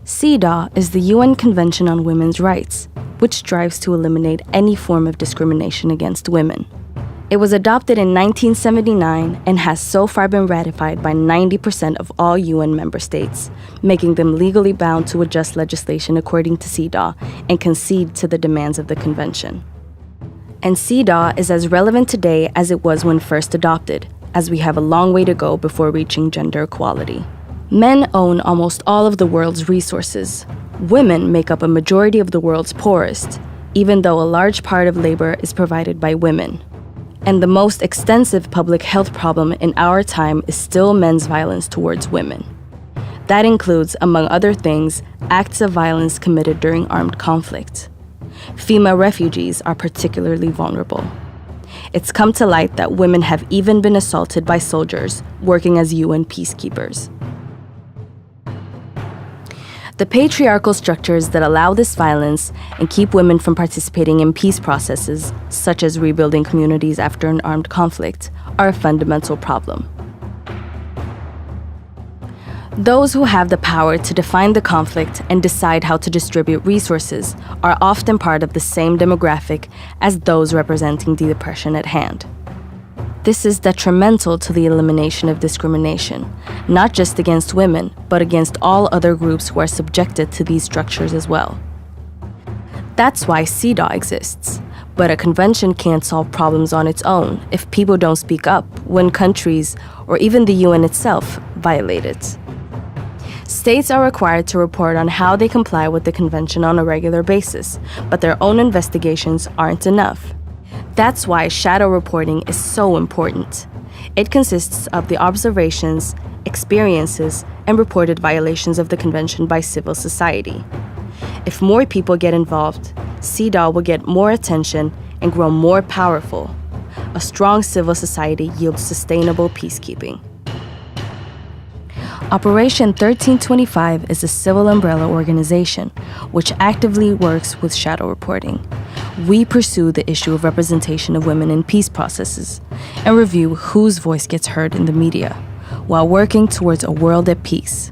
CEDAW is the UN Convention on Women's Rights, which strives to eliminate any form of discrimination against women. It was adopted in 1979 and has so far been ratified by 90% of all UN member states, making them legally bound to adjust legislation according to CEDAW and concede to the demands of the convention. And CEDAW is as relevant today as it was when first adopted, as we have a long way to go before reaching gender equality. Men own almost all of the world's resources. Women make up a majority of the world's poorest, even though a large part of labor is provided by women. And the most extensive public health problem in our time is still men's violence towards women. That includes, among other things, acts of violence committed during armed conflict. Female refugees are particularly vulnerable. It's come to light that women have even been assaulted by soldiers working as UN peacekeepers. The patriarchal structures that allow this violence and keep women from participating in peace processes, such as rebuilding communities after an armed conflict, are a fundamental problem. Those who have the power to define the conflict and decide how to distribute resources are often part of the same demographic as those representing the oppression at hand. This is detrimental to the elimination of discrimination, not just against women, but against all other groups who are subjected to these structures as well. That's why CEDAW exists. But a convention can't solve problems on its own if people don't speak up when countries, or even the UN itself, violate it. States are required to report on how they comply with the convention on a regular basis, but their own investigations aren't enough. That's why shadow reporting is so important. It consists of the observations, experiences, and reported violations of the convention by civil society. If more people get involved, CEDAW will get more attention and grow more powerful. A strong civil society yields sustainable peacekeeping. Operation1325 is a civil umbrella organization which actively works with shadow reporting. We pursue the issue of representation of women in peace processes and review whose voice gets heard in the media, while working towards a world at peace.